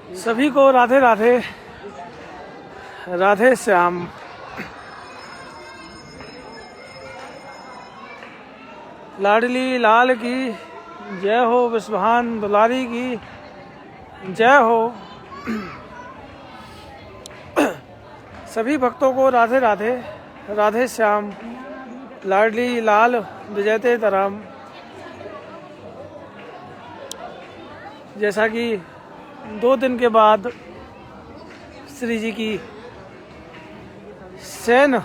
सभी को राधे राधे, राधे श्याम। लाडली लाल की जय हो, विश्वभान दुलारी की जय हो। सभी भक्तों को राधे राधे, राधे श्याम। लाडली लाल विजयते तराम। जैसा कि 2 दिन के बाद श्री जी की शयन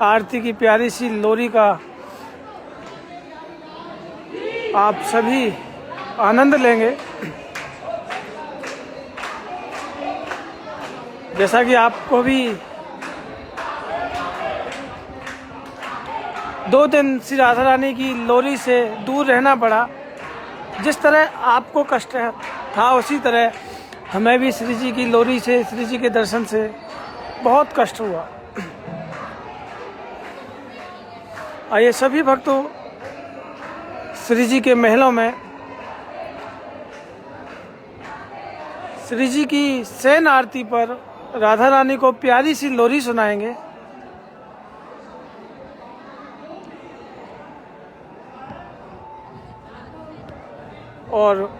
आरती की प्यारी सी लोरी का आप सभी आनंद लेंगे। जैसा कि आपको भी 2 दिन श्री राधा रानी की लोरी से दूर रहना पड़ा, जिस तरह आपको कष्ट था उसी तरह हमें भी श्री जी की लोरी से, श्री जी के दर्शन से बहुत कष्ट हुआ। आइए सभी भक्तों श्री जी के महलों में श्री जी की शयन आरती पर राधा रानी को प्यारी सी लोरी सुनाएंगे। और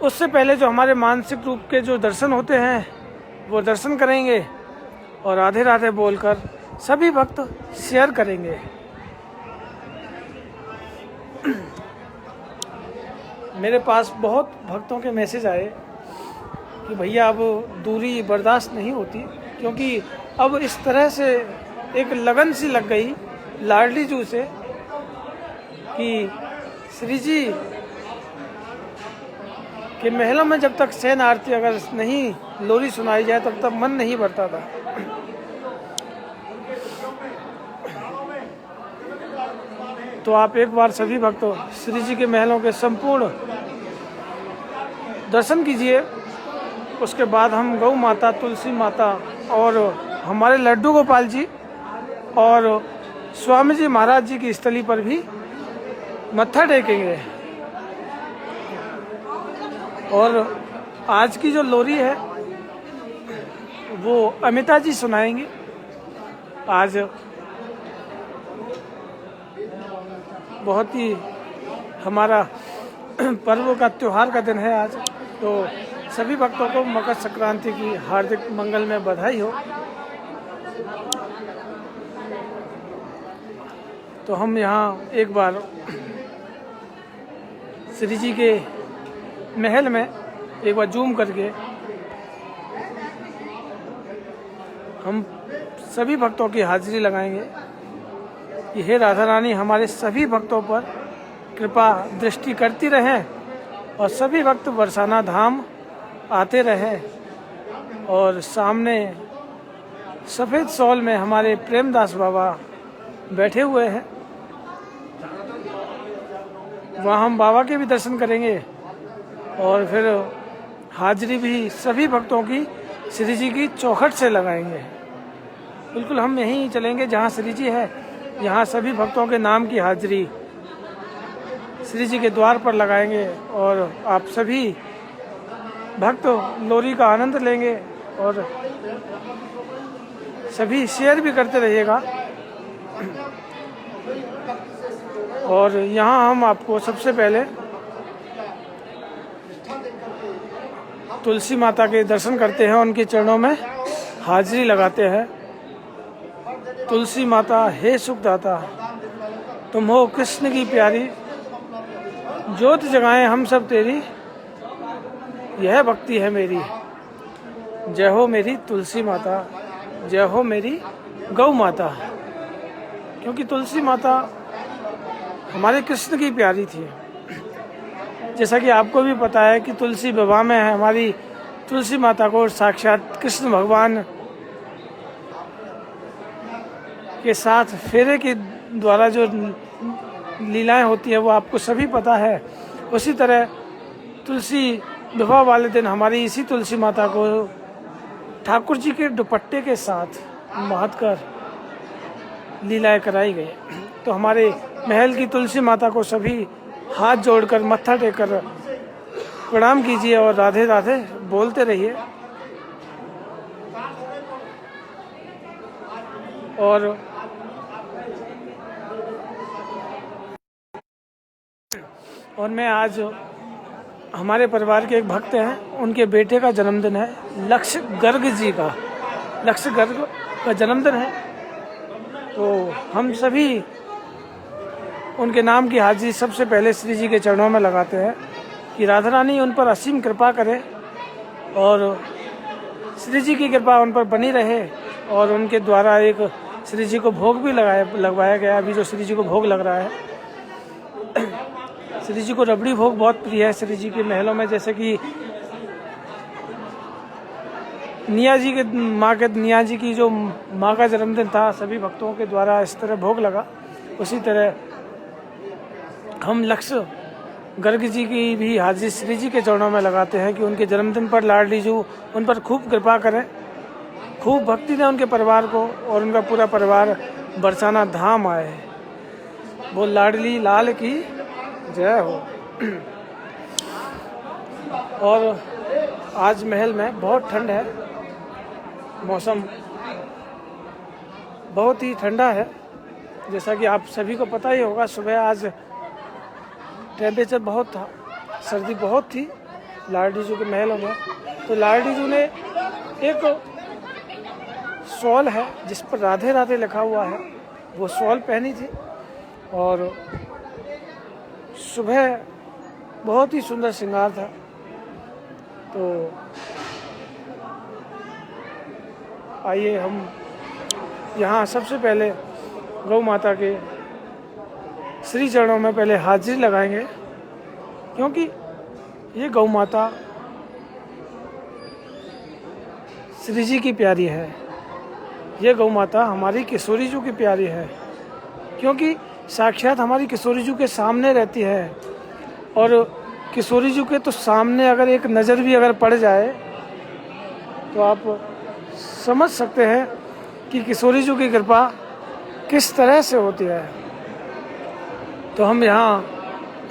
उससे पहले जो हमारे मानसिक रूप के जो दर्शन होते हैं वो दर्शन करेंगे और राधे राधे बोलकर सभी भक्त शेयर करेंगे। मेरे पास बहुत भक्तों के मैसेज आए कि भैया अब दूरी बर्दाश्त नहीं होती, क्योंकि अब इस तरह से एक लगन सी लग गई लाडली जू से कि श्री जी के महलों में जब तक शयन आरती अगर नहीं लोरी सुनाई जाए तब तक मन नहीं भरता था। तो आप एक बार सभी भक्तों श्री जी के महलों के संपूर्ण दर्शन कीजिए। उसके बाद हम गौ माता, तुलसी माता और हमारे लड्डू गोपाल जी और स्वामी जी महाराज जी की स्थली पर भी मत्था टेकेंगे। और आज की जो लोरी है वो अमिता जी सुनाएंगी। आज बहुत ही हमारा पर्व का त्योहार का दिन है आज, तो सभी भक्तों को मकर संक्रांति की हार्दिक मंगल में बधाई हो। तो हम यहाँ एक बार श्री जी के महल में एक बार जूम करके हम सभी भक्तों की हाजिरी लगाएंगे कि हे राधा रानी हमारे सभी भक्तों पर कृपा दृष्टि करती रहें और सभी भक्त बरसाना धाम आते रहें। और सामने सफ़ेद शॉल में हमारे प्रेमदास बाबा बैठे हुए हैं, वहाँ हम बाबा के भी दर्शन करेंगे और फिर हाजिरी भी सभी भक्तों की श्री जी की चौखट से लगाएंगे। बिल्कुल हम यहीं चलेंगे जहाँ श्री जी है, यहाँ सभी भक्तों के नाम की हाजिरी श्री जी के द्वार पर लगाएंगे और आप सभी भक्त लोरी का आनंद लेंगे और सभी शेयर भी करते रहिएगा। और यहाँ हम आपको सबसे पहले तुलसी माता के दर्शन करते हैं, उनके चरणों में हाजिरी लगाते हैं। तुलसी माता हे सुखदाता, तुम हो कृष्ण की प्यारी, ज्योत जगाएं हम सब तेरी, यह भक्ति है मेरी। जय हो मेरी तुलसी माता, जय हो मेरी गौ माता। क्योंकि तुलसी माता हमारे कृष्ण की प्यारी थी। जैसा कि आपको भी पता है कि तुलसी विवाह में है, हमारी तुलसी माता को साक्षात कृष्ण भगवान के साथ फेरे के द्वारा जो लीलाएं होती है वो आपको सभी पता है। उसी तरह तुलसी विवाह वाले दिन हमारी इसी तुलसी माता को ठाकुर जी के दुपट्टे के साथ महत्कर लीलाएं कराई गई। तो हमारे महल की तुलसी माता को सभी हाथ जोड़कर मत्था टेककर प्रणाम कीजिए और राधे राधे बोलते रहिए। और मैं आज हमारे परिवार के एक भक्त हैं, उनके बेटे का जन्मदिन है, लक्ष्य गर्ग जी का। लक्ष्य गर्ग का जन्मदिन है, तो हम सभी उनके नाम की हाजिरी सबसे पहले श्री जी के चरणों में लगाते हैं कि राधा रानी उन पर असीम कृपा करे और श्री जी की कृपा उन पर बनी रहे। और उनके द्वारा एक श्री जी को भोग भी लगवाया गया। अभी जो श्री जी को भोग लग रहा है, श्री जी को रबड़ी भोग बहुत प्रिय है श्री जी के महलों में। जैसे कि निया जी की जो माँ का जन्मदिन था, सभी भक्तों के द्वारा इस तरह भोग लगा, उसी तरह हम लक्ष्य गर्ग जी की भी हाजिरी श्री जी के चरणों में लगाते हैं कि उनके जन्मदिन पर लाडली जी उन पर खूब कृपा करें, खूब भक्ति दें उनके परिवार को और उनका पूरा परिवार बरसाना धाम आए। वो लाडली लाल की जय हो। और आज महल में बहुत ठंड है, मौसम बहुत ही ठंडा है। जैसा कि आप सभी को पता ही होगा, सुबह आज टेम्परेचर बहुत था, सर्दी बहुत थी लाडली जी के महलों में। तो लाडली जी ने एक शॉल है जिस पर राधे राधे लिखा हुआ है, वो शॉल पहनी थी और सुबह बहुत ही सुंदर श्रृंगार था। तो आइए हम यहाँ सबसे पहले गौ माता के श्री चरणों में पहले हाजिरी लगाएंगे, क्योंकि ये गौ माता श्री जी की प्यारी है। ये गौ माता हमारी किशोरी जी की प्यारी है, क्योंकि साक्षात हमारी किशोरी जी के सामने रहती है। और किशोरी जी के तो सामने अगर एक नज़र भी अगर पड़ जाए तो आप समझ सकते हैं कि किशोरी जी की कृपा किस तरह से होती है। तो हम यहाँ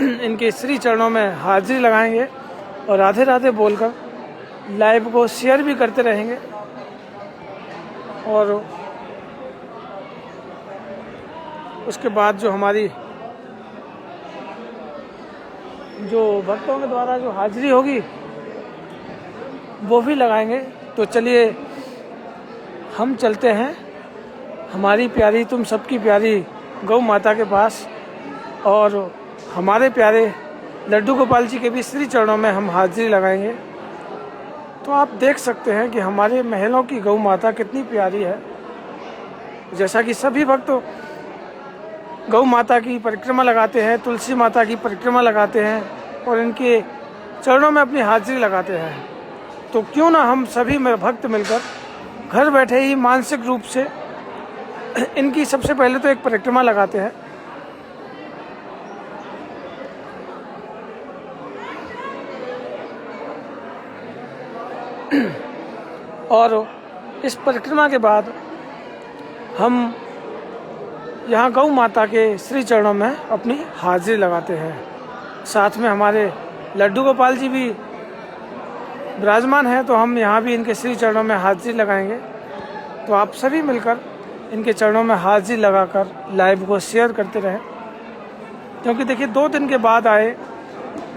इनके श्री चरणों में हाजिरी लगाएंगे और राधे राधे बोलकर लाइव को शेयर भी करते रहेंगे। और उसके बाद जो हमारी जो भक्तों के द्वारा जो हाजिरी होगी वो भी लगाएंगे। तो चलिए हम चलते हैं हमारी प्यारी तुम सबकी प्यारी गौ माता के पास, और हमारे प्यारे लड्डू गोपाल जी के भी श्री चरणों में हम हाजिरी लगाएंगे। तो आप देख सकते हैं कि हमारे महलों की गौ माता कितनी प्यारी है। जैसा कि सभी भक्त गौ माता की परिक्रमा लगाते हैं, तुलसी माता की परिक्रमा लगाते हैं और इनके चरणों में अपनी हाजिरी लगाते हैं, तो क्यों ना हम सभी भक्त मिलकर घर बैठे ही मानसिक रूप से इनकी सबसे पहले तो एक परिक्रमा लगाते हैं। और इस परिक्रमा के बाद हम यहाँ गौ माता के श्री चरणों में अपनी हाजिरी लगाते हैं। साथ में हमारे लड्डू गोपाल जी भी विराजमान हैं, तो हम यहाँ भी इनके श्री चरणों में हाजिरी लगाएंगे। तो आप सभी मिलकर इनके चरणों में हाजिरी लगाकर लाइव को शेयर करते रहें, क्योंकि देखिए 2 दिन के बाद आए,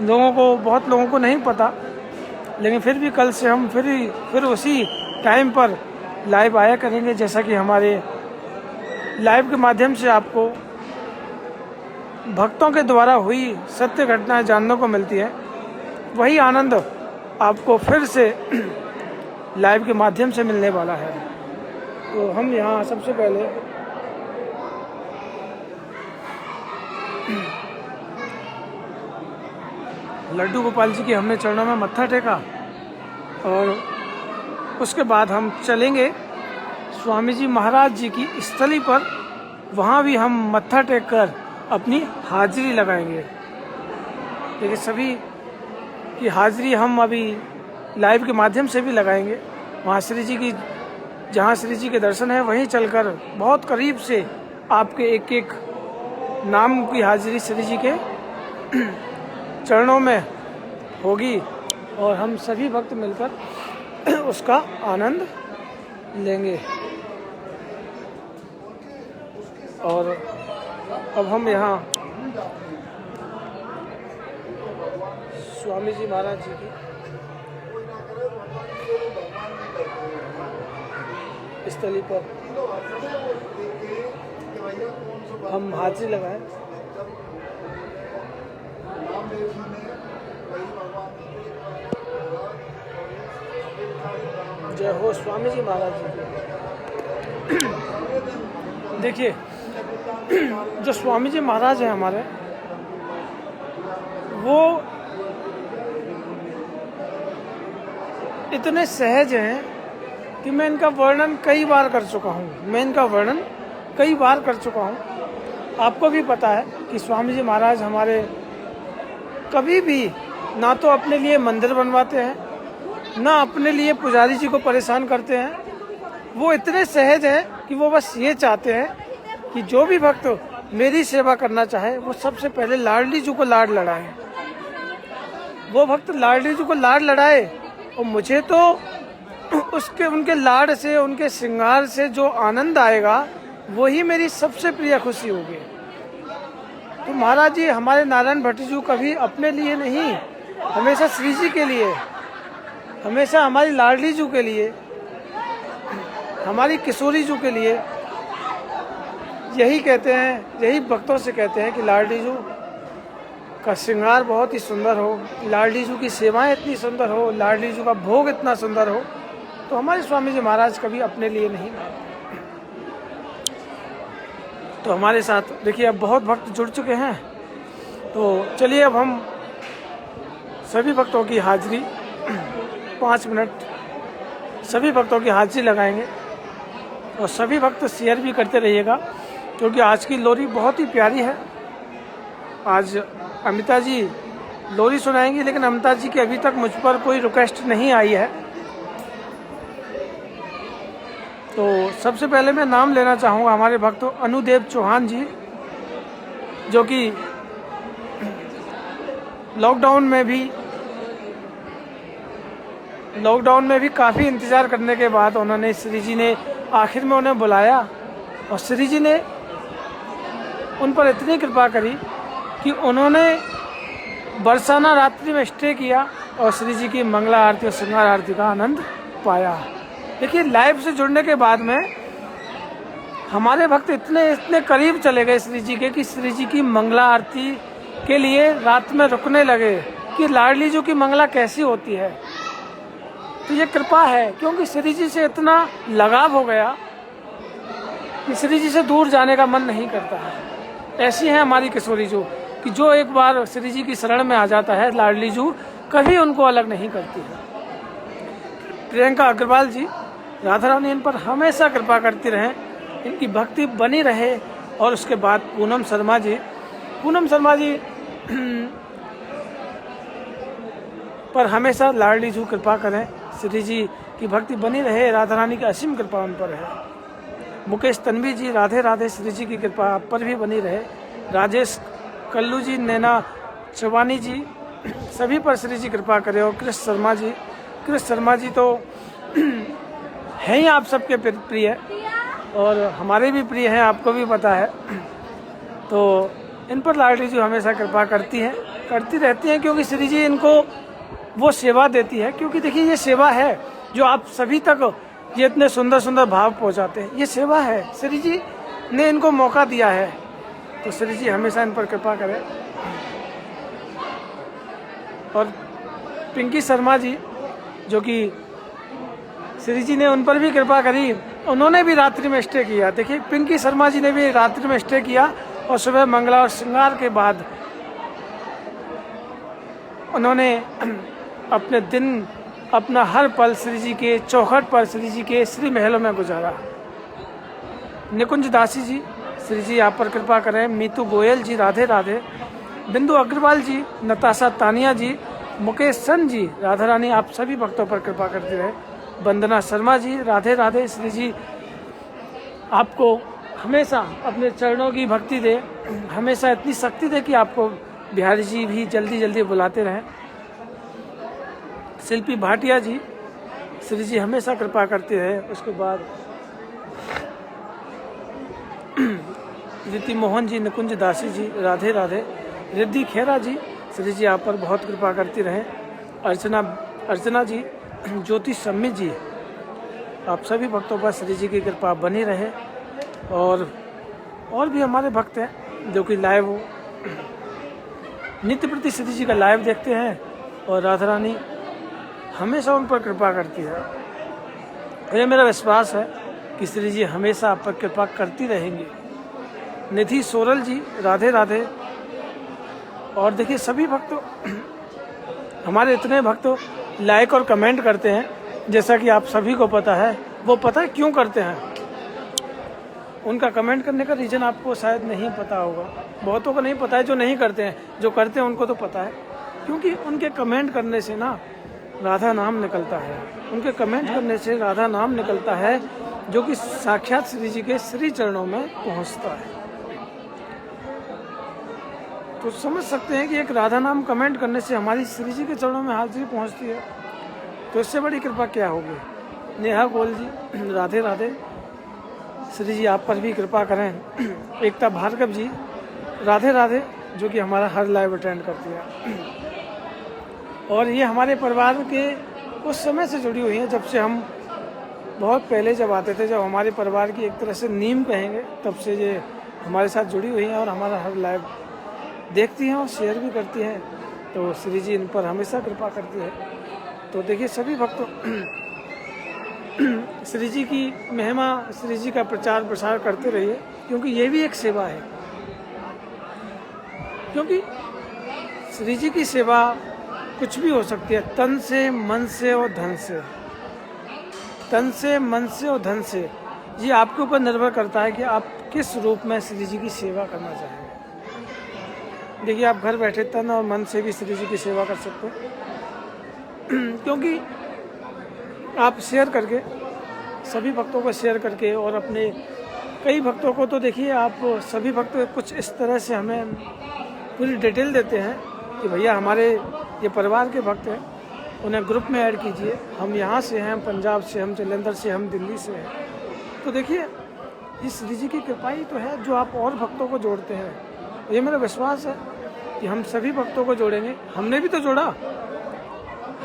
बहुत लोगों को नहीं पता, लेकिन फिर भी कल से हम फिर उसी टाइम पर लाइव आया करेंगे। जैसा कि हमारे लाइव के माध्यम से आपको भक्तों के द्वारा हुई सत्य घटनाएं जानने को मिलती है, वही आनंद आपको फिर से लाइव के माध्यम से मिलने वाला है। तो हम यहाँ सबसे पहले लड्डू गोपाल जी के हमने चरणों में मत्था टेका और उसके बाद हम चलेंगे स्वामी जी महाराज जी की स्थली पर, वहाँ भी हम मत्था टेक कर अपनी हाजिरी लगाएंगे। देखिए सभी की हाजिरी हम अभी लाइव के माध्यम से भी लगाएंगे। वहाँ श्री जी की जहाँ श्री जी के दर्शन है वहीं चलकर बहुत करीब से आपके एक एक नाम की हाजिरी श्री जी के चरणों में होगी और हम सभी भक्त मिलकर उसका आनंद लेंगे। और अब हम यहाँ स्वामी जी महाराज जी की स्थली पर हम हाजिरी लगाएं। जय हो स्वामी जी महाराज जी की। देखिए, जो स्वामी जी महाराज हैं हमारे, वो इतने सहज हैं कि मैं इनका वर्णन कई बार कर चुका हूँ। आपको भी पता है कि स्वामी जी महाराज हमारे कभी भी ना तो अपने लिए मंदिर बनवाते हैं, ना अपने लिए पुजारी जी को परेशान करते हैं। वो इतने सहज हैं कि वो बस ये चाहते हैं कि जो भी भक्त मेरी सेवा करना चाहे वो सबसे पहले लाडली जी को लाड लड़ाए। वो भक्त लाडली जी को लाड लड़ाए और मुझे तो उनके लाड से, उनके श्रृंगार से जो आनंद आएगा वही मेरी सबसे प्रिय खुशी होगी। तो महाराज जी हमारे नारायण भट्ट जी कभी अपने लिए नहीं, हमेशा श्री जी के लिए, हमेशा हमारी लाडली जी के लिए, हमारी किशोरी जी के लिए यही कहते हैं, यही भक्तों से कहते हैं कि लाडली जी का श्रृंगार बहुत ही सुंदर हो, लाडली जी की सेवाएं इतनी सुंदर हो, लाडली जी का भोग इतना सुंदर हो। तो हमारे स्वामी जी महाराज कभी अपने लिए नहीं। तो हमारे साथ देखिए अब बहुत भक्त जुड़ चुके हैं। तो चलिए अब हम सभी भक्तों की हाजिरी 5 मिनट सभी भक्तों की हाजिरी लगाएंगे और सभी भक्त शेयर भी करते रहिएगा, क्योंकि आज की लोरी बहुत ही प्यारी है। आज अमिता जी लोरी सुनाएंगी, लेकिन अमिता जी की अभी तक मुझ पर कोई रिक्वेस्ट नहीं आई है। तो सबसे पहले मैं नाम लेना चाहूँगा हमारे भक्त अनुदेव चौहान जी, जो कि लॉकडाउन में भी काफ़ी इंतज़ार करने के बाद उन्होंने, श्री जी ने आखिर में उन्हें बुलाया और श्री जी ने उन पर इतनी कृपा करी कि उन्होंने बरसाना रात्रि में स्टे किया और श्री जी की मंगला आरती और श्रृंगार आरती का आनंद पाया। देखिए, लाइव से जुड़ने के बाद में हमारे भक्त इतने करीब चले गए श्री जी के कि श्री जी की मंगला आरती के लिए रात में रुकने लगे कि लाडली जी की मंगला कैसी होती है। तो ये कृपा है, क्योंकि श्री जी से इतना लगाव हो गया कि श्री जी से दूर जाने का मन नहीं करता है। ऐसी है हमारी किशोरी जी कि जो एक बार श्री जी की शरण में आ जाता है, लाडली जी कभी उनको अलग नहीं करती है। प्रियंका अग्रवाल जी, राधा रानी इन पर हमेशा कृपा करती रहें, इनकी भक्ति बनी रहे। और उसके बाद पूनम शर्मा जी पर हमेशा लाडली जी कृपा करें, श्री जी की भक्ति बनी रहे, राधा रानी की असीम कृपा उन पर है। मुकेश तन्वी जी, राधे राधे, श्री जी की कृपा आप पर भी बनी रहे। राजेश कल्लू जी, नैना चवानी जी, सभी पर श्री जी कृपा करें। और कृष्ण शर्मा जी तो हैं ही आप सबके प्रिय और हमारे भी प्रिय हैं, आपको भी पता है। तो इन पर लाडली जी हमेशा कृपा करती रहती हैं, क्योंकि श्री जी इनको वो सेवा देती है। क्योंकि देखिए, ये सेवा है जो आप सभी तक ये इतने सुंदर सुंदर भाव पहुंचाते हैं, ये सेवा है, श्री जी ने इनको मौका दिया है। तो श्री जी हमेशा इन पर कृपा करें। और पिंकी शर्मा जी, जो कि श्री जी ने उन पर भी कृपा करी, उन्होंने भी रात्रि में स्टे किया। देखिए, पिंकी शर्मा जी ने भी रात्रि में स्टे किया और सुबह मंगला और श्रृंगार के बाद उन्होंने अपने दिन, अपना हर पल श्री जी के चौखट पर, श्री जी के श्री महलों में गुजारा। निकुंज दासी जी, श्री जी आप पर कृपा करें। मीतू गोयल जी, राधे राधे। बिंदु अग्रवाल जी, नताशा तानिया जी, मुकेश सन जी, राधा रानी आप सभी भक्तों पर कृपा करते रहे। वंदना शर्मा जी, राधे राधे, श्री जी आपको हमेशा अपने चरणों की भक्ति दे, हमेशा इतनी शक्ति दे कि आपको बिहारी जी भी जल्दी जल्दी बुलाते रहें। शिल्पी भाटिया जी, श्री जी हमेशा कृपा करते हैं। उसके बाद रीति मोहन जी, निकुंज दासी जी, राधे राधे। रिद्धि खेरा जी, श्री जी आप पर बहुत कृपा करती रहें। अर्चना जी, ज्योति सम्मी जी, आप सभी भक्तों पर श्री जी की कृपा बनी रहे। और भी हमारे भक्त हैं जो कि लाइव नित्य प्रति श्री जी का लाइव देखते हैं और राधा रानी हमेशा उन पर कृपा करती है। यह मेरा विश्वास है कि श्री जी हमेशा आप पर कृपा करती रहेंगी। निधि सोरल जी, राधे राधे। और देखिए सभी भक्तों, हमारे इतने भक्तों लाइक और कमेंट करते हैं, जैसा कि आप सभी को पता है। वो पता है क्यों करते हैं? उनका कमेंट करने का रीज़न आपको शायद नहीं पता होगा, बहुतों को नहीं पता है। जो नहीं करते हैं, जो करते हैं उनको तो पता है, क्योंकि उनके कमेंट करने से ना राधा नाम निकलता है। उनके कमेंट करने से राधा नाम निकलता है, जो कि साक्षात श्री जी के श्री चरणों में पहुंचता है। तो समझ सकते हैं कि एक राधा नाम कमेंट करने से हमारी श्री जी के चरणों में हाजिरी पहुंचती है, तो इससे बड़ी कृपा क्या होगी। नेहा गोल जी, राधे राधे। श्री जी आप पर भी कृपा करें। एकता भार्गव जी, राधे राधे, जो कि हमारा हर लाइव अटेंड करती है और ये हमारे परिवार के उस समय से जुड़ी हुई हैं, जब से हम बहुत पहले जब आते थे, जब हमारे परिवार की एक तरह से नींव कहेंगे, तब से ये हमारे साथ जुड़ी हुई हैं और हमारा हर लाइव देखती हैं और शेयर भी करती हैं। तो श्री जी इन पर हमेशा कृपा करती है। तो देखिए सभी भक्तों, श्री जी की महिमा, श्री जी का प्रचार प्रसार करते रहिए, क्योंकि ये भी एक सेवा है। क्योंकि श्री जी की सेवा कुछ भी हो सकती है, तन से, मन से और धन से। तन से, मन से और धन से, ये आपके ऊपर निर्भर करता है कि आप किस रूप में श्री जी की सेवा करना चाहेंगे। देखिए आप घर बैठे तन और मन से भी श्री जी की सेवा कर सकते हैं, क्योंकि आप शेयर करके, सभी भक्तों को शेयर करके, और अपने कई भक्तों को तो देखिए आप सभी भक्त कुछ इस तरह से हमें पूरी डिटेल देते हैं कि भैया हमारे ये परिवार के भक्त हैं, उन्हें ग्रुप में ऐड कीजिए, हम यहाँ से हैं, पंजाब से, हम जलंधर से, हम दिल्ली से हैं। तो देखिए ये श्री जी की कृपा ही तो है जो आप और भक्तों को जोड़ते हैं। ये मेरा विश्वास है कि हम सभी भक्तों को जोड़ेंगे। हमने भी तो जोड़ा,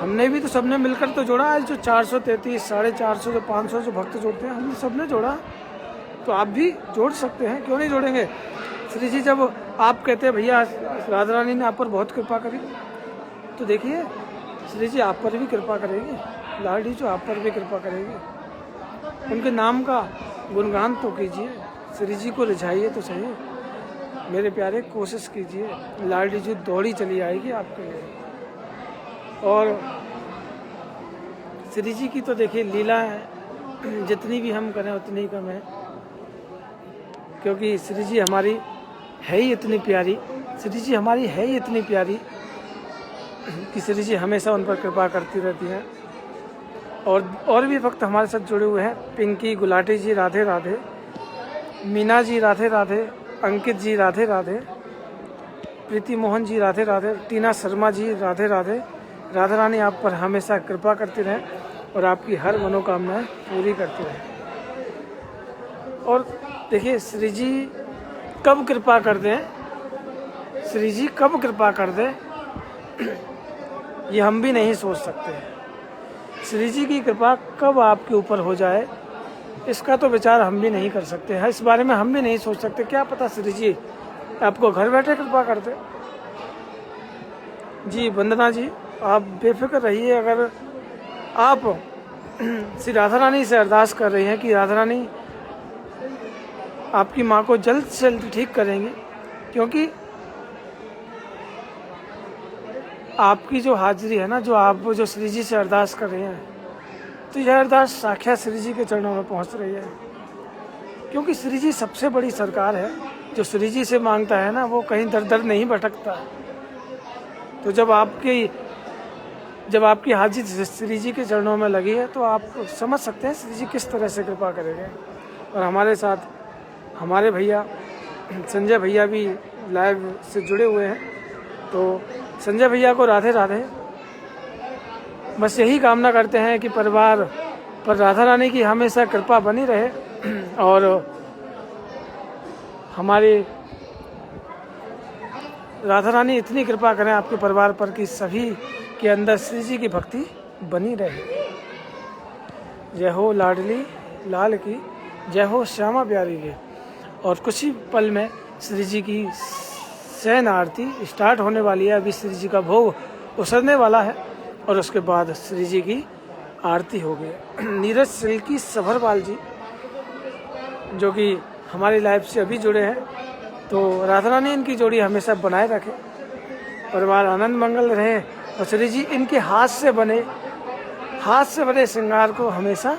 हमने भी तो सबने मिलकर तो जोड़ा। आज जो 433, 450, जो 500 जो भक्त जोड़ते हैं, हमने सबने जोड़ा। तो आप भी जोड़ सकते हैं, क्यों नहीं जोड़ेंगे। श्री जी जब आप कहते हैं भैया राधा रानी ने आप पर बहुत कृपा करी, तो देखिए श्री जी आप पर भी कृपा करेगी, लाडी जो आप पर भी कृपा करेगी। उनके नाम का गुणगान तो कीजिए, श्री जी को रिझाइए तो सही मेरे प्यारे, कोशिश कीजिए। लाडी जी दौड़ी चली आएगी आपके लिए। और श्री जी की तो देखिए लीला है, जितनी भी हम करें उतनी कम है, क्योंकि श्री जी हमारी है ही इतनी प्यारी, श्री जी हमारी है ही इतनी प्यारी कि श्री जी हमेशा उन पर कृपा करती रहती हैं। और भी भक्त हमारे साथ जुड़े हुए हैं। पिंकी गुलाटी जी, राधे राधे। मीना जी, राधे राधे। अंकित जी, राधे राधे। प्रीति मोहन जी, राधे राधे। टीना शर्मा जी, राधे राधे। राधा रानी आप पर हमेशा कृपा करती रहे और आपकी हर मनोकामनाएं पूरी करती रहे। और देखिए श्री जी कब कृपा कर दें, श्री जी कब कृपा कर दें, ये हम भी नहीं सोच सकते। श्री जी की कृपा कब आपके ऊपर हो जाए, इसका तो विचार हम भी नहीं कर सकते हैं। इस बारे में हम भी नहीं सोच सकते। क्या पता श्री जी आपको घर बैठे कृपा करते। जी वंदना जी, आप बेफिक्र रहिए। अगर आप श्री राधा रानी से अरदास कर रही हैं कि राधा रानी आपकी माँ को जल्द से जल्द ठीक करेंगी, क्योंकि आपकी जो हाजिरी है ना, जो आप जो श्री जी से अरदास कर रहे हैं, तो यह अरदास साक्षात श्री जी के चरणों में पहुंच रही है। क्योंकि श्री जी सबसे बड़ी सरकार है। जो श्री जी से मांगता है ना, वो कहीं दर दर नहीं भटकता। तो जब आपकी हाजिरी श्री जी के चरणों में लगी है, तो आप समझ सकते हैं श्री जी किस तरह से कृपा करेंगे। और हमारे साथ हमारे भैया संजय भैया भी लाइव से जुड़े हुए हैं। तो संजय भैया को राधे राधे। बस यही कामना करते हैं कि परिवार पर राधा रानी की हमेशा कृपा बनी रहे और हमारी राधा रानी इतनी कृपा करें आपके परिवार पर कि सभी के अंदर श्री जी की भक्ति बनी रहे। जय हो लाडली लाल की, जय हो श्यामा प्यारी की। और कुछ ही पल में श्री जी की शयन आरती स्टार्ट होने वाली है। अभी श्री जी का भोग उसरने वाला है और उसके बाद श्री जी की आरती होगी। नीरज सिल्की सभरवाल जी जो कि हमारी लाइफ से अभी जुड़े हैं, तो राधा रानी इनकी जोड़ी हमेशा बनाए रखे, परिवार आनंद मंगल रहे और श्री जी इनके हाथ से बने श्रृंगार को हमेशा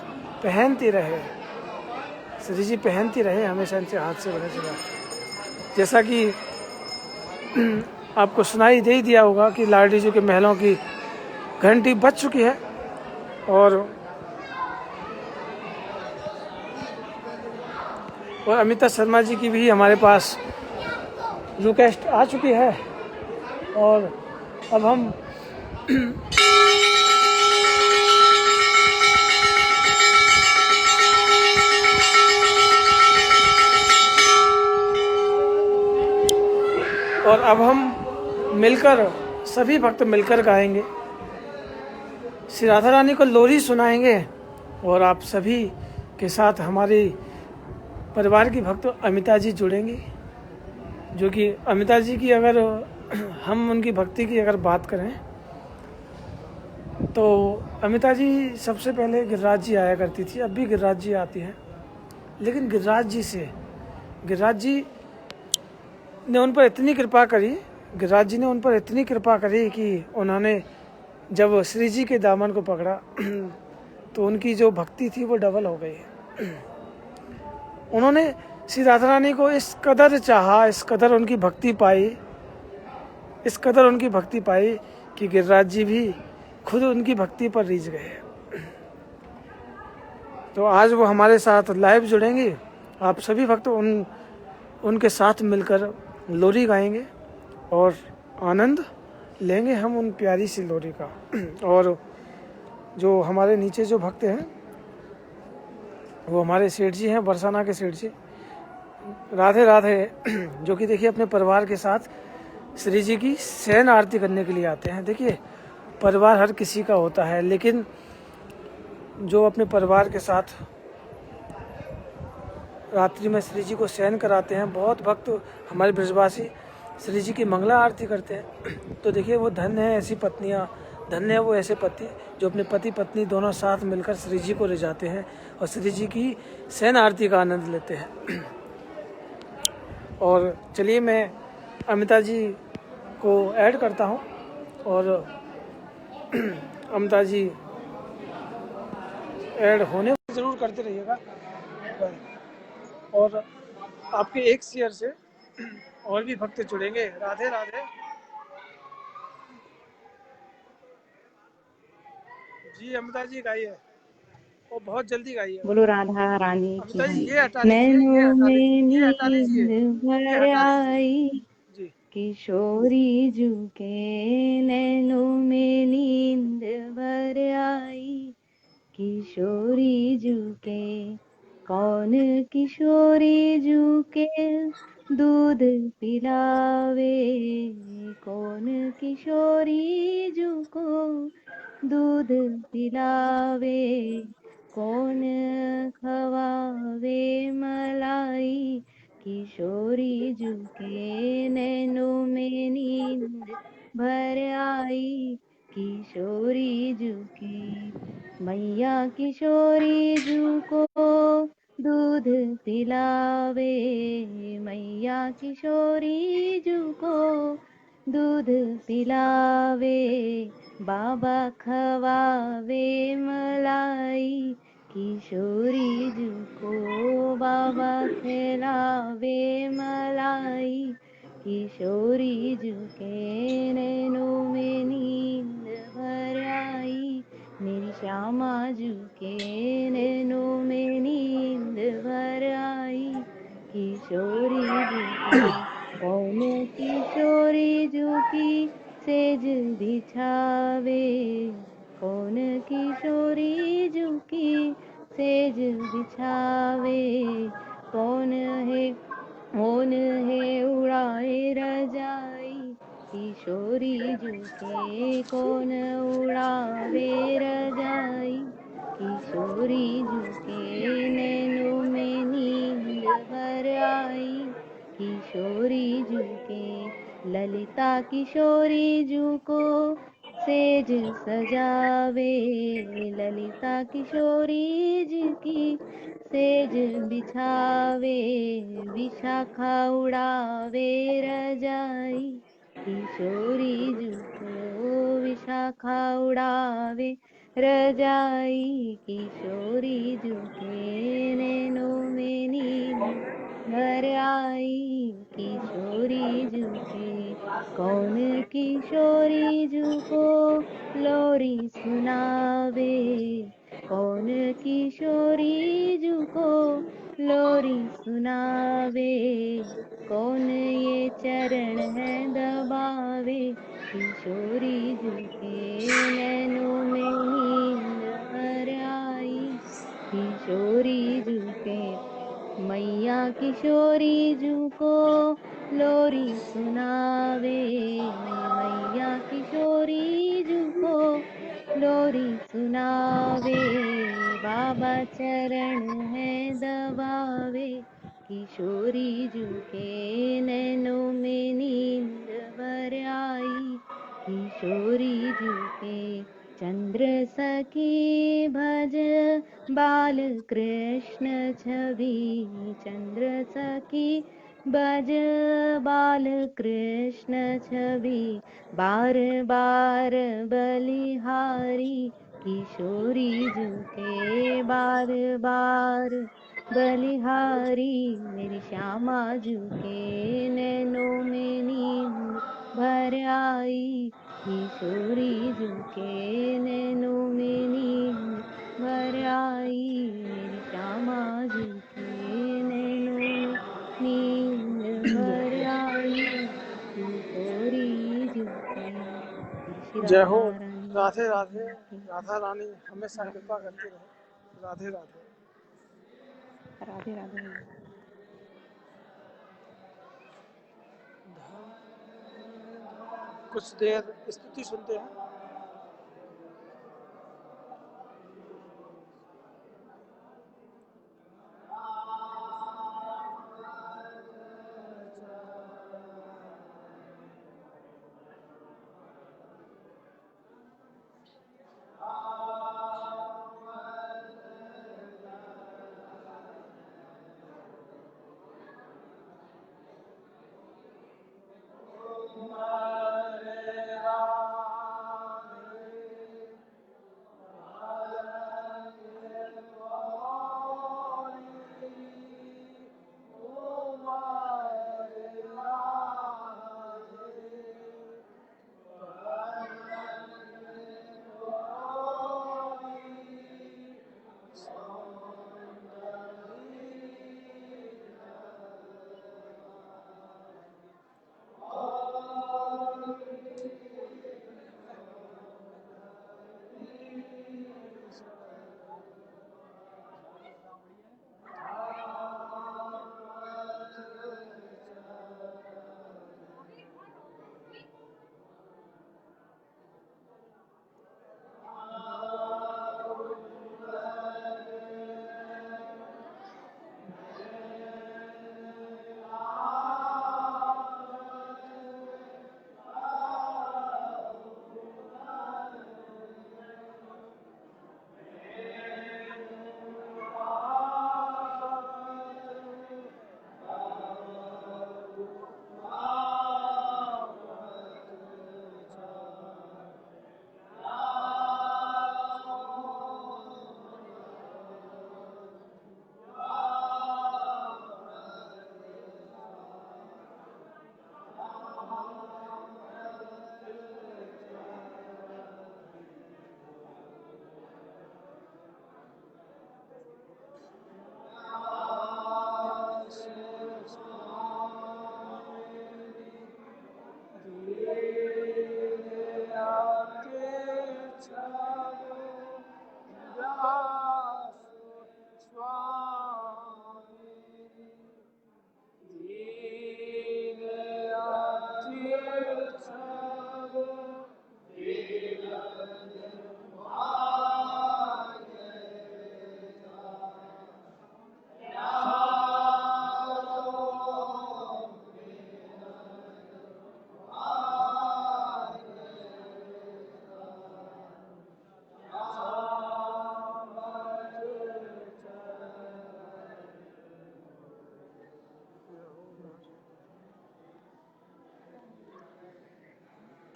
पहनती रहे। श्री जी पहनती रहे हमेशा इनसे हाथ से बने श्रृंगार। जैसा कि आपको सुनाई दे ही दिया होगा कि लाडली जी के महलों की घंटी बज चुकी है और अमिता शर्मा जी की भी हमारे पास रिक्वेस्ट आ चुकी है और अब हम मिलकर सभी भक्त मिलकर गाएंगे, श्री राधा रानी को लोरी सुनाएंगे और आप सभी के साथ हमारी परिवार की भक्त अमिता जी जुड़ेंगी। जो कि अमिता जी की अगर हम उनकी भक्ति की अगर बात करें तो अमिता जी सबसे पहले गिरिराज जी आया करती थी, अब भी गिरिराज जी आती हैं, लेकिन गिरिराज जी ने उन पर इतनी कृपा करी, गिरिराज जी ने उन पर इतनी कृपा करी कि उन्होंने जब श्री जी के दामन को पकड़ा तो उनकी जो भक्ति थी वो डबल हो गई। उन्होंने श्री राधा रानी को इस कदर चाहा, इस कदर उनकी भक्ति पाई कि गिरिराज जी भी खुद उनकी भक्ति पर रीझ गए। तो आज वो हमारे साथ लाइव जुड़ेंगे, आप सभी भक्त उनके साथ मिलकर लोरी गाएंगे और आनंद लेंगे हम उन प्यारी सी लोरी का। और जो हमारे नीचे जो भक्त हैं वो हमारे सेठ जी हैं, बरसाना के सेठ जी, राधे राधे, जो कि देखिए अपने परिवार के साथ श्री जी की शयन आरती करने के लिए आते हैं। देखिए परिवार हर किसी का होता है, लेकिन जो अपने परिवार के साथ रात्रि में श्री जी को शयन कराते हैं, बहुत भक्त हमारे ब्रजवासी श्री जी की मंगला आरती करते हैं। तो देखिए वो धन्य है ऐसी पत्नियाँ, धन्य है वो ऐसे पति जो अपने पति पत्नी दोनों साथ मिलकर श्री जी को ले जाते हैं और श्री जी की शयन आरती का आनंद लेते हैं। और चलिए मैं अमिता जी को ऐड करता हूँ और अमिता जी ऐड होने ज़रूर करते रहिएगा और आपके एक शेयर से और भी भक्त जुड़ेंगे। राधे राधे जी। अमिता जी गाइए और बहुत जल्दी गाइए। बोलो राधा रानी की। अमिता जी ये हटा लीजिए, नैनों में ये हटा लीजिए, नींद भर आई जी। किशोरी झुके, नैनों में नींद भर आई किशोरी झुके, कौन किशोरी झुके दूध पिलावे, कौन किशोरी झुको दूध पिलावे, कौन खवावे मलाई किशोरी झुके, नैनों में नींद भर आई किशोरी झुकी, मैया किशोरी झुको दूध पिलावे, मैया किशोरी झुको दूध पिलावे, बाबा खवावे मलाई किशोरी झुको, बाबा खिलावे मलाई किशोरी झुके, नैनों में नींद भर आई मेरी श्यामा झुके, नैनों में नींद भर आई किशोरी झुके, कौन किशोरी झुकी सेज बिछावे, कौन किशोरी झुकी सेज बिछावे, कौन है उड़ाए रजाई, किशोरी झुके कौन उड़ावे रजाई, किशोरी झुके नैनों में नींद भर आई, किशोरी झुके ललिता किशोरी झुको सेज सजावे, ललिता किशोरी झुकी सेज बिछावे, विशाखा उड़ावे रजाई, किशोरी झुको विशाखा उड़ावे रजाई, किशोरी झुके नैनों में नींद भर आई, किशोरी झुके कौन किशोरी झुको लोरी सुनावे, कौन किशोरी झुको लोरी सुनावे, कौन ये चरण है दबावे, किशोरी झुके नैनों में नींद भर आई, किशोरी झुके मैया किशोरी झुको लोरी सुनावे, मैया किशोरी झुको लोरी सुनावे, बाबा चरण है दबावे, किशोरी झुके नैनों में नींद भर आई, किशोरी झुके चंद्र सखी भज बाल कृष्ण छवि, चंद्र सखी भज बाल कृष्ण छवि, बार बार बलिहारी, किशोरी झुके बार बार बलिहारी, मेरी श्यामा झुके नैनों में नींद भर आई, किशोरी झुके नैनों में नींद भर आई, मेरी श्यामा झुके नैनों में नींद भर आई, किशोरी झुके। श्री जय हो। राधा रानी राधे राधे। की राधा रानी हमेशा कृपा करती रहे। राधे राधे। राधे राधे भैया। कुछ देर स्तुति सुनते हैं।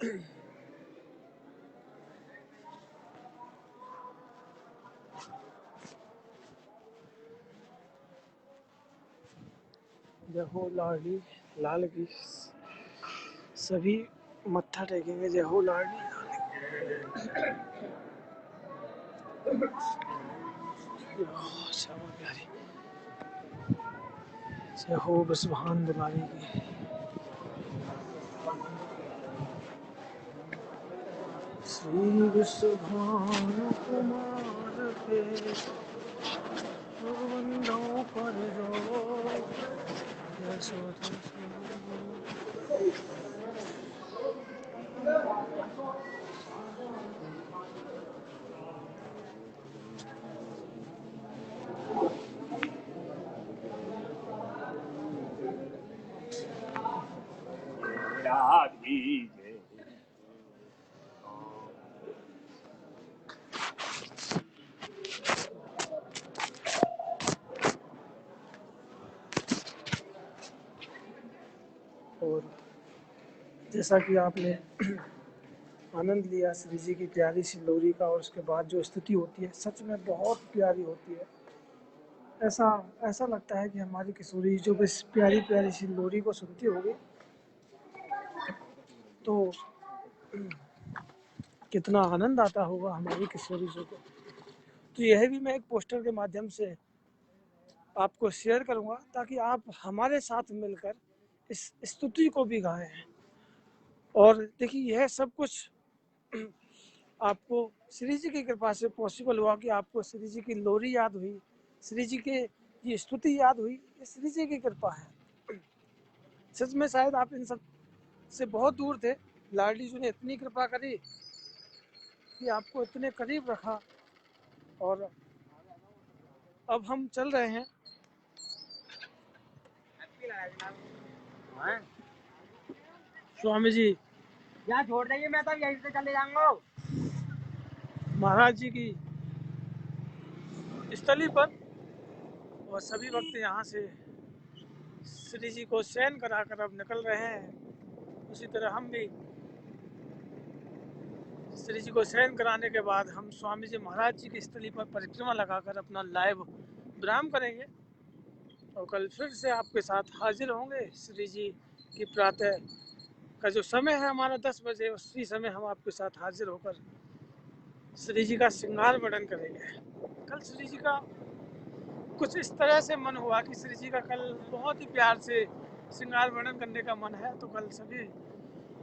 जय हो लाडली लाल की, सभी मत्था टेकेंगे। जय हो लाडली लाल की, श्यामा प्यारी। जय हो बसभान दुलारी की। श्री विश्वभान कुमार के बंदों पर जो यशोदा राधी जय। और जैसा कि आपने आनंद लिया श्री जी की प्यारी सी लोरी का, और उसके बाद जो स्तुति होती है सच में बहुत प्यारी होती है। ऐसा ऐसा लगता है कि हमारी किशोरी जो इस प्यारी प्यारी सी लोरी को सुनती होगी तो कितना आनंद आता होगा हमारी किशोरी जी को। तो यह भी मैं एक पोस्टर के माध्यम से आपको शेयर करूंगा ताकि आप हमारे साथ मिलकर इस स्तुति को भी गाएं। और देखिए यह सब कुछ आपको श्री जी की कृपा से पॉसिबल हुआ कि आपको श्री जी की लोरी याद हुई, श्री जी के ये स्तुति याद हुई, ये श्री जी की कृपा है। सच में शायद आप इन सब से बहुत दूर थे, लाडली जी ने इतनी कृपा करी कि आपको इतने करीब रखा। और अब हम चल रहे हैं स्वामी जी यहाँ छोड़ देंगे, मैं तो यहीं से चले जाऊंगा महाराज जी की स्थली पर, और सभी भक्त यहाँ से श्री जी को शयन कराकर अब निकल रहे हैं। उसी तरह हम भी श्री जी को शयन कराने के बाद हम स्वामी जी महाराज जी की स्थली पर परिक्रमा लगाकर अपना लाइव विराम करेंगे और कल फिर से आपके साथ हाजिर होंगे। श्री जी की प्रातः का जो समय है हमारा 10 बजे, उसी समय हम आपके साथ हाजिर होकर श्री जी का श्रृंगार वर्णन करेंगे। कल श्री जी का कुछ इस तरह से मन हुआ कि श्री जी का कल बहुत ही प्यार से श्रृंगार वर्णन करने का मन है। तो कल सभी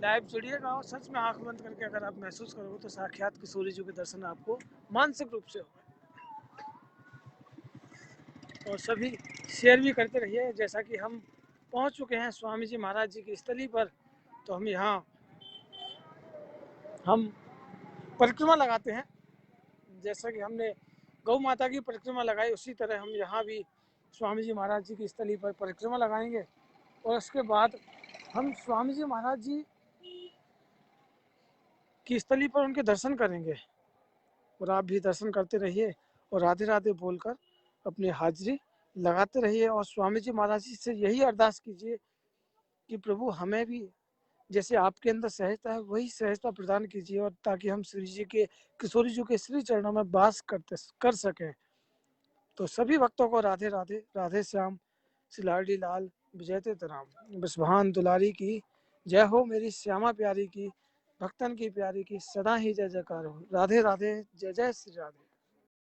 लाइव जुड़िएगा और सच में आंख बंद करके अगर आप महसूस करोगे तो साक्षात किशोरी जी के दर्शन आपको मानसिक रूप से होगा। और सभी शेयर भी करते रहिए। जैसा कि हम पहुंच चुके हैं स्वामी जी महाराज जी की स्थली पर, तो हम यहाँ हम परिक्रमा लगाते हैं। जैसा कि हमने गौ माता की परिक्रमा लगाई, उसी तरह हम यहाँ भी स्वामी जी महाराज जी की स्थली पर परिक्रमा लगाएंगे। और उसके बाद हम स्वामी जी महाराज जी की स्थली पर उनके दर्शन करेंगे। और आप भी दर्शन करते रहिए और राधे राधे बोलकर अपनी हाजिरी लगाते रहिए। और स्वामी जी महाराज जी से यही अरदास कीजिए कि प्रभु हमें भी जैसे आपके अंदर सहजता है वही सहजता प्रदान कीजिए, और ताकि हम श्री जी के किशोरी जी के श्री चरणों में वास कर सकें। तो सभी भक्तों को राधे राधे, राधे श्याम, श्री लाडली लाल, विजय तेतराम, बिस्वान दुलारी की जय हो, मेरी श्यामा प्यारी की, भक्तन की प्यारी की सदा ही जय जयकार हो। राधे राधे, जय जय श्री राधे।